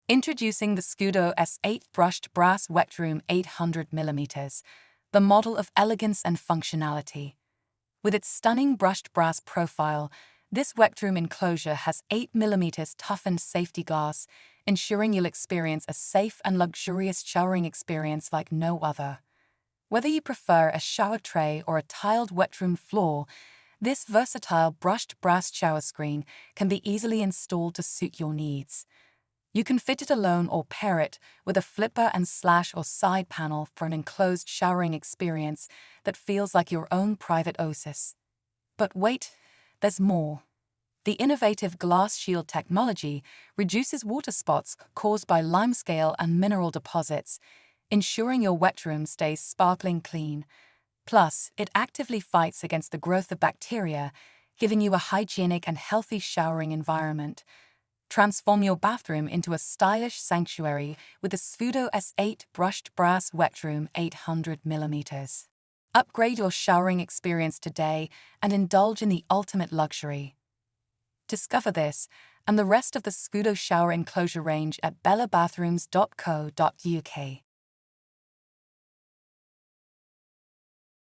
Introducing the Scudo S8 Brushed Brass Wetroom 800mm, the model of elegance and functionality. With its stunning brushed brass profile, this Wetroom enclosure has 8mm toughened safety glass, ensuring you'll experience a safe and luxurious showering experience like no other. Whether you prefer a shower tray or a tiled Wetroom floor, this versatile brushed brass shower screen can be easily installed to suit your needs. You can fit it alone or pair it with a flipper and slash or side panel for an enclosed showering experience that feels like your own private oasis. But wait, there's more. The innovative glass shield technology reduces water spots caused by limescale and mineral deposits, ensuring your wet room stays sparkling clean. Plus, it actively fights against the growth of bacteria, giving you a hygienic and healthy showering environment. Transform your bathroom into a stylish sanctuary with the Scudo S8 Brushed Brass Wetroom 800mm. Upgrade your showering experience today and indulge in the ultimate luxury. Discover this and the rest of the Scudo shower enclosure range at bellabathrooms.co.uk.